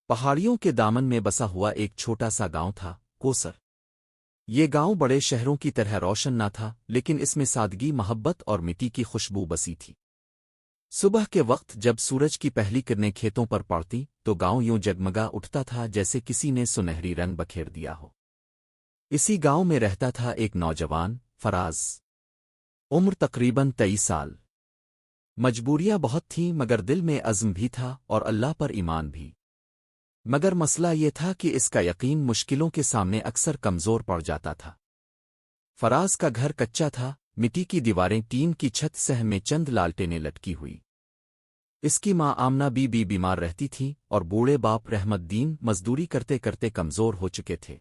پہاڑیوں کے دامن میں بسا ہوا ایک چھوٹا سا گاؤں تھا، کوسر۔ یہ گاؤں بڑے شہروں کی طرح روشن نہ تھا، لیکن اس میں سادگی، محبت اور مٹی کی خوشبو بسی تھی۔ صبح کے وقت جب سورج کی پہلی کرنیں کھیتوں پر پڑتی تو گاؤں یوں جگمگا اٹھتا تھا جیسے کسی نے سنہری رنگ بکھیر دیا ہو۔ اسی گاؤں میں رہتا تھا ایک نوجوان، فراز۔ عمر تقریباً 23 سال۔ مجبوریاں بہت تھیں مگر دل میں عزم بھی تھا اور اللہ پر ایمان بھی۔ مگر مسئلہ یہ تھا کہ اس کا یقین مشکلوں کے سامنے اکثر کمزور پڑ جاتا تھا۔ فراز کا گھر کچا تھا، مٹی کی دیواریں، ٹین کی چھت، سہ میں چند لالٹینیں لٹکی ہوئی۔ اس کی ماں آمنہ بی بیمار رہتی تھی اور بوڑھے باپ رحمت دین مزدوری کرتے کرتے کمزور ہو چکے تھے۔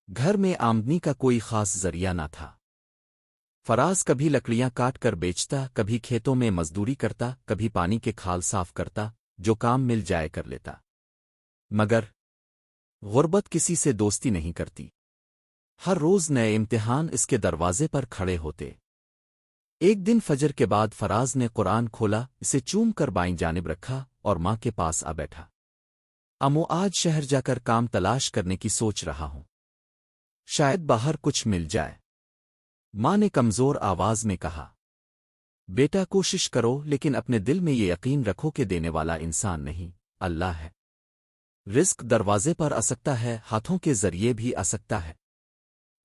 گھر میں آمدنی کا کوئی خاص ذریعہ نہ تھا۔ فراز کبھی لکڑیاں کاٹ کر بیچتا، کبھی کھیتوں میں مزدوری کرتا، کبھی پانی کے کھال صاف کرتا، جو کام مل جائے کر لیتا۔ مگر غربت کسی سے دوستی نہیں کرتی۔ ہر روز نئے امتحان اس کے دروازے پر کھڑے ہوتے۔ ایک دن فجر کے بعد فراز نے قرآن کھولا، اسے چوم کر بائیں جانب رکھا اور ماں کے پاس آ بیٹھا۔ امو آج شہر جا کر کام تلاش کرنے کی سوچ رہا ہوں، شاید باہر کچھ مل جائے۔ ماں نے کمزور آواز میں کہا، بیٹا کوشش کرو لیکن اپنے دل میں یہ یقین رکھو کہ دینے والا انسان نہیں، اللہ ہے۔ رزق دروازے پر آ سکتا ہے، ہاتھوں کے ذریعے بھی آ سکتا ہے،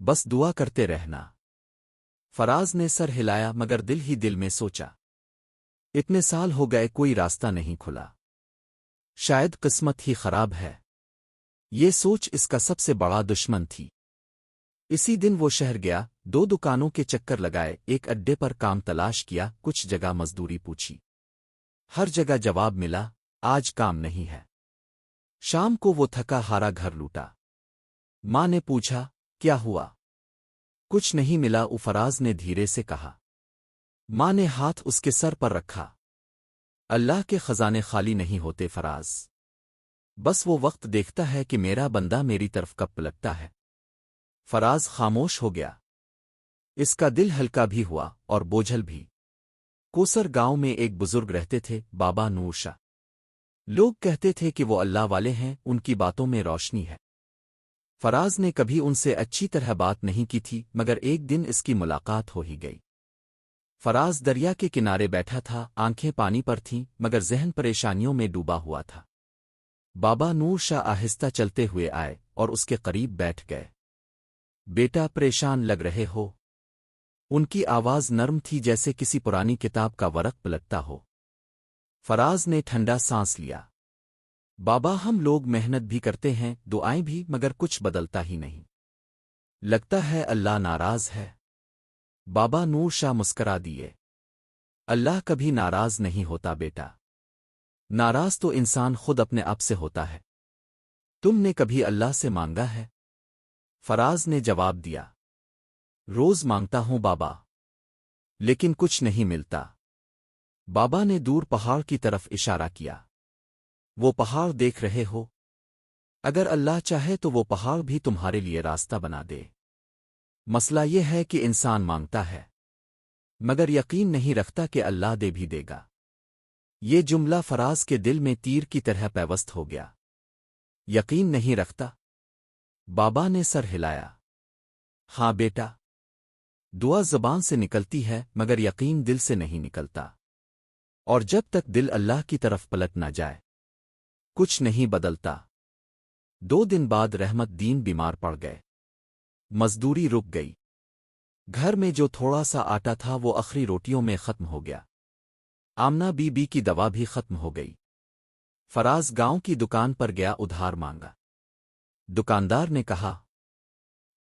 بس دعا کرتے رہنا۔ فراز نے سر ہلایا مگر دل ہی دل میں سوچا، اتنے سال ہو گئے کوئی راستہ نہیں کھلا، شاید قسمت ہی خراب ہے۔ یہ سوچ اس کا سب سے بڑا دشمن تھی۔ اسی دن وہ شہر گیا، 2 دکانوں کے چکر لگائے، ایک اڈے پر کام تلاش کیا، کچھ جگہ مزدوری پوچھی۔ ہر جگہ جواب ملا، آج کام نہیں ہے۔ شام کو وہ تھکا ہارا گھر لوٹا۔ ماں نے پوچھا، کیا ہوا؟ کچھ نہیں ملا، فراز نے دھیرے سے کہا۔ ماں نے ہاتھ اس کے سر پر رکھا۔ اللہ کے خزانے خالی نہیں ہوتے فراز، بس وہ وقت دیکھتا ہے کہ میرا بندہ میری طرف کب پلٹتا ہے۔ فراز خاموش ہو گیا۔ اس کا دل ہلکا بھی ہوا اور بوجھل بھی۔ کوسر گاؤں میں ایک بزرگ رہتے تھے، بابا نور شاہ۔ لوگ کہتے تھے کہ وہ اللہ والے ہیں، ان کی باتوں میں روشنی ہے۔ فراز نے کبھی ان سے اچھی طرح بات نہیں کی تھی مگر ایک دن اس کی ملاقات ہو ہی گئی۔ فراز دریا کے کنارے بیٹھا تھا، آنکھیں پانی پر تھیں مگر ذہن پریشانیوں میں ڈوبا ہوا تھا۔ بابا نور شاہ آہستہ چلتے ہوئے آئے اور اس کے قریب بیٹھ گئے۔ بیٹا پریشان لگ رہے ہو؟ ان کی آواز نرم تھی جیسے کسی پرانی کتاب کا ورق پلٹتا ہو۔ فراز نے ٹھنڈا سانس لیا۔ بابا ہم لوگ محنت بھی کرتے ہیں، دعائیں بھی، مگر کچھ بدلتا ہی نہیں۔ لگتا ہے اللہ ناراض ہے۔ بابا نور شاہ مسکرا دیے۔ اللہ کبھی ناراض نہیں ہوتا بیٹا، ناراض تو انسان خود اپنے آپ سے ہوتا ہے۔ تم نے کبھی اللہ سے مانگا ہے؟ فراز نے جواب دیا، روز مانگتا ہوں بابا، لیکن کچھ نہیں ملتا۔ بابا نے دور پہاڑ کی طرف اشارہ کیا۔ وہ پہاڑ دیکھ رہے ہو؟ اگر اللہ چاہے تو وہ پہاڑ بھی تمہارے لیے راستہ بنا دے۔ مسئلہ یہ ہے کہ انسان مانگتا ہے مگر یقین نہیں رکھتا کہ اللہ دے بھی دے گا۔ یہ جملہ فراز کے دل میں تیر کی طرح پیوست ہو گیا۔ یقین نہیں رکھتا؟ بابا نے سر ہلایا۔ ہاں بیٹا، دعا زبان سے نکلتی ہے مگر یقین دل سے نہیں نکلتا، اور جب تک دل اللہ کی طرف پلٹ نہ جائے کچھ نہیں بدلتا۔ 2 دن بعد رحمت دین بیمار پڑ گئے۔ مزدوری رک گئی۔ گھر میں جو تھوڑا سا آٹا تھا وہ آخری روٹیوں میں ختم ہو گیا۔ آمنہ بی کی دوا بھی ختم ہو گئی۔ فراز گاؤں کی دکان پر گیا، ادھار مانگا۔ دکاندار نے کہا،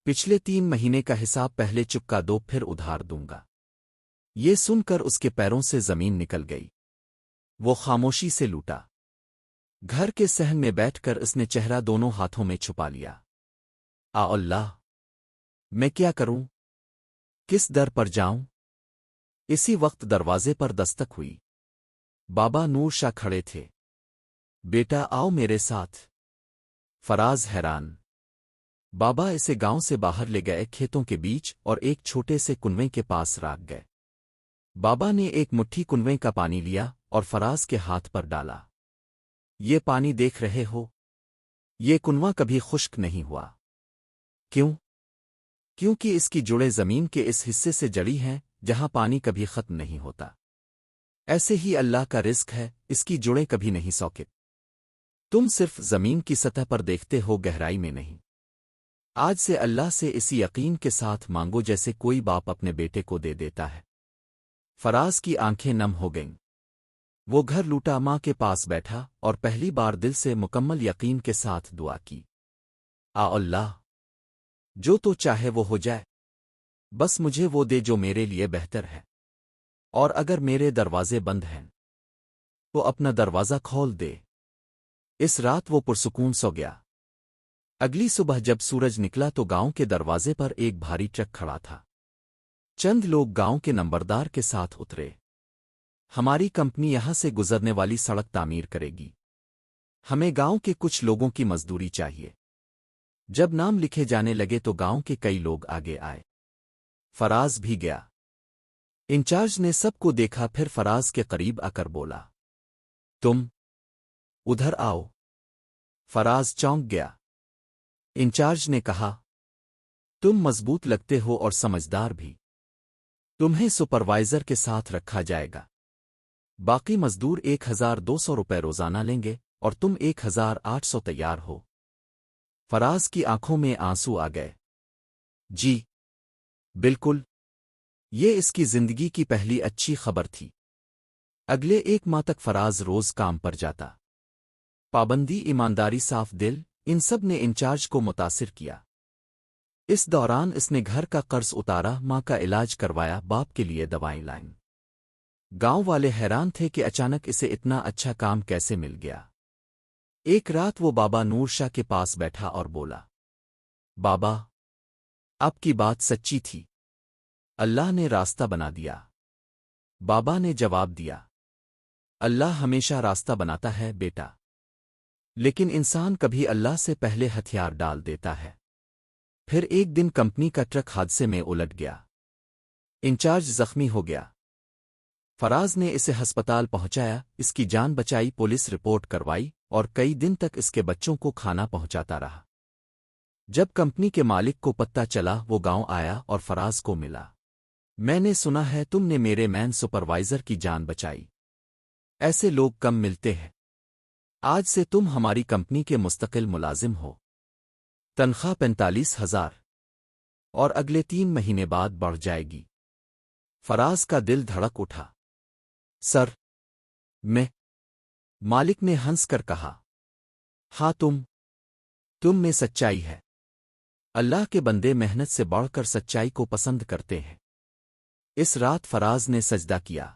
پچھلے 3 مہینے کا حساب پہلے چکا دو، پھر ادھار دوں گا۔ یہ سن کر اس کے پیروں سے زمین نکل گئی۔ وہ خاموشی سے لوٹا۔ گھر کے صحن میں بیٹھ کر اس نے چہرہ دونوں ہاتھوں میں چھپا لیا۔ اللہ، میں کیا کروں؟ کس در پر جاؤں؟ اسی وقت دروازے پر دستک ہوئی۔ بابا نور شاہ کھڑے تھے۔ بیٹا آؤ میرے ساتھ۔ فراز حیران۔ بابا اسے گاؤں سے باہر لے گئے، کھیتوں کے بیچ اور ایک چھوٹے سے کنویں کے پاس راک گئے۔ بابا نے ایک مٹھی کنویں کا پانی لیا اور فراز کے ہاتھ پر ڈالا۔ یہ پانی دیکھ رہے ہو؟ یہ کنواں کبھی خشک نہیں ہوا۔ کیوں؟ کیونکہ اس کی جڑیں زمین کے اس حصے سے جڑی ہیں جہاں پانی کبھی ختم نہیں ہوتا۔ ایسے ہی اللہ کا رزق ہے، اس کی جڑیں کبھی نہیں سوکت۔ تم صرف زمین کی سطح پر دیکھتے ہو، گہرائی میں نہیں۔ آج سے اللہ سے اسی یقین کے ساتھ مانگو جیسے کوئی باپ اپنے بیٹے کو دے دیتا ہے۔ فراز کی آنکھیں نم ہو گئیں۔ وہ گھر لوٹا، ماں کے پاس بیٹھا اور پہلی بار دل سے مکمل یقین کے ساتھ دعا کی، اللہ، جو تو چاہے وہ ہو جائے، بس مجھے وہ دے جو میرے لیے بہتر ہے، اور اگر میرے دروازے بند ہیں تو اپنا دروازہ کھول دے۔ اس رات وہ پرسکون سو گیا۔ اگلی صبح جب سورج نکلا تو گاؤں کے دروازے پر ایک بھاری ٹرک کھڑا تھا۔ چند لوگ گاؤں کے نمبردار کے ساتھ اترے۔ ہماری کمپنی یہاں سے گزرنے والی سڑک تعمیر کرے گی، ہمیں گاؤں کے کچھ لوگوں کی مزدوری چاہیے۔ جب نام لکھے جانے لگے تو گاؤں کے کئی لوگ آگے آئے۔ فراز بھی گیا۔ انچارج نے سب کو دیکھا، پھر فراز کے قریب آ کر بولا، تم ادھر آؤ۔ فراز چونک گیا۔ انچارج نے کہا، تم مضبوط لگتے ہو اور سمجھدار بھی، تمہیں سپروائزر کے ساتھ رکھا جائے گا۔ باقی مزدور 1200 روپے روزانہ لیں گے اور تم 1800 تیار ہو۔ فراز کی آنکھوں میں آنسو آ گئے۔ جی بالکل، یہ اس کی زندگی کی پہلی اچھی خبر تھی۔ اگلے 1 ماہ تک فراز روز کام پر جاتا۔ پابندی، ایمانداری، صاف دل، ان سب نے انچارج کو متاثر کیا۔ اس دوران اس نے گھر کا قرض اتارا، ماں کا علاج کروایا، باپ کے لیے دوائیں لائیں۔ گاؤں والے حیران تھے کہ اچانک اسے اتنا اچھا کام کیسے مل گیا۔ ایک رات وہ بابا نور شاہ کے پاس بیٹھا اور بولا، بابا، آپ کی بات سچی تھی، اللہ نے راستہ بنا دیا۔ بابا نے جواب دیا، اللہ ہمیشہ راستہ بناتا ہے بیٹا، لیکن انسان کبھی اللہ سے پہلے ہتھیار ڈال دیتا ہے۔ پھر ایک دن کمپنی کا ٹرک حادثے میں الٹ گیا۔ انچارج زخمی ہو گیا۔ فراز نے اسے ہسپتال پہنچایا، اس کی جان بچائی، پولیس رپورٹ کروائی اور کئی دن تک اس کے بچوں کو کھانا پہنچاتا رہا۔ جب کمپنی کے مالک کو پتہ چلا وہ گاؤں آیا اور فراز کو ملا۔ میں نے سنا ہے تم نے میرے مین سپروائزر کی جان بچائی۔ ایسے لوگ کم ملتے ہیں۔ آج سے تم ہماری کمپنی کے مستقل ملازم ہو۔ تنخواہ 45,000 اور اگلے 3 مہینے بعد بڑھ جائے گی۔ فراز کا دل دھڑک اٹھا۔ سر، میں؟ مالک نے ہنس کر کہا، ہاں تم میں سچائی ہے۔ اللہ کے بندے محنت سے بڑھ کر سچائی کو پسند کرتے ہیں۔ اس رات فراز نے سجدہ کیا۔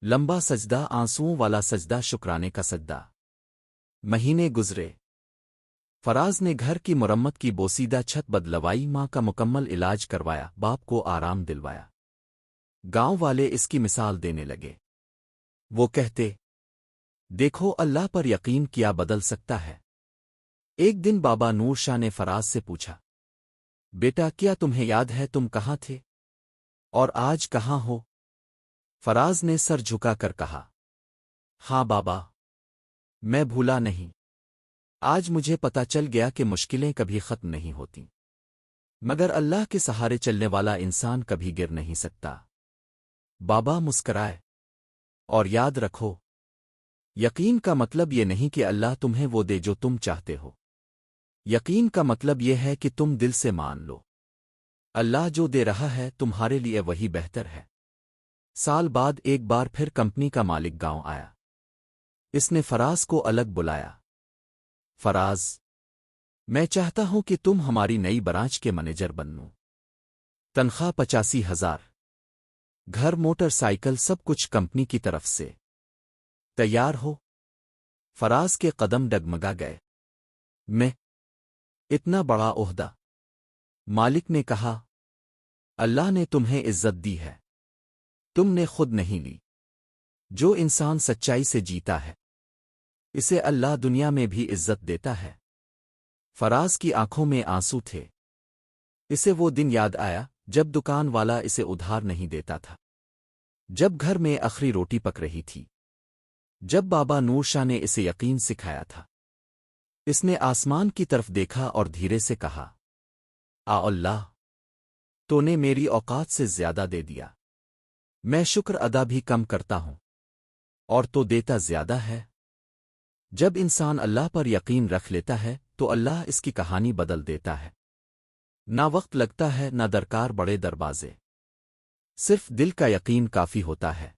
لمبا سجدہ، آنسوؤں والا سجدہ، شکرانے کا سجدہ۔ مہینے گزرے۔ فراز نے گھر کی مرمت کی، بوسیدہ چھت بدلوائی، ماں کا مکمل علاج کروایا، باپ کو آرام دلوایا۔ گاؤں والے اس کی مثال دینے لگے۔ وہ کہتے، دیکھو اللہ پر یقین کیا بدل سکتا ہے۔ ایک دن بابا نور شاہ نے فراز سے پوچھا، بیٹا کیا تمہیں یاد ہے تم کہاں تھے اور آج کہاں ہو؟ فراز نے سر جھکا کر کہا، ہاں بابا، میں بھولا نہیں۔ آج مجھے پتا چل گیا کہ مشکلیں کبھی ختم نہیں ہوتی، مگر اللہ کے سہارے چلنے والا انسان کبھی گر نہیں سکتا۔ بابا مسکرائے، اور یاد رکھو، یقین کا مطلب یہ نہیں کہ اللہ تمہیں وہ دے جو تم چاہتے ہو۔ یقین کا مطلب یہ ہے کہ تم دل سے مان لو، اللہ جو دے رہا ہے تمہارے لیے وہی بہتر ہے۔ سال بعد ایک بار پھر کمپنی کا مالک گاؤں آیا۔ اس نے فراز کو الگ بلایا۔ فراز، میں چاہتا ہوں کہ تم ہماری نئی برانچ کے مینیجر بنو۔ تنخواہ 85,000، گھر، موٹر سائیکل، سب کچھ کمپنی کی طرف سے۔ تیار ہو؟ فراز کے قدم ڈگمگا گئے۔ میں؟ اتنا بڑا عہدہ؟ مالک نے کہا، اللہ نے تمہیں عزت دی ہے، تم نے خود نہیں لی۔ جو انسان سچائی سے جیتا ہے اسے اللہ دنیا میں بھی عزت دیتا ہے۔ فراز کی آنکھوں میں آنسو تھے۔ اسے وہ دن یاد آیا جب دکان والا اسے ادھار نہیں دیتا تھا، جب گھر میں آخری روٹی پک رہی تھی، جب بابا نور شاہ نے اسے یقین سکھایا تھا۔ اس نے آسمان کی طرف دیکھا اور دھیرے سے کہا، اللہ، تو نے میری اوقات سے زیادہ دے دیا۔ میں شکر ادا بھی کم کرتا ہوں، اور تو دیتا زیادہ ہے۔ جب انسان اللہ پر یقین رکھ لیتا ہے تو اللہ اس کی کہانی بدل دیتا ہے۔ نہ وقت لگتا ہے، نہ درکار بڑے دروازے، صرف دل کا یقین کافی ہوتا ہے۔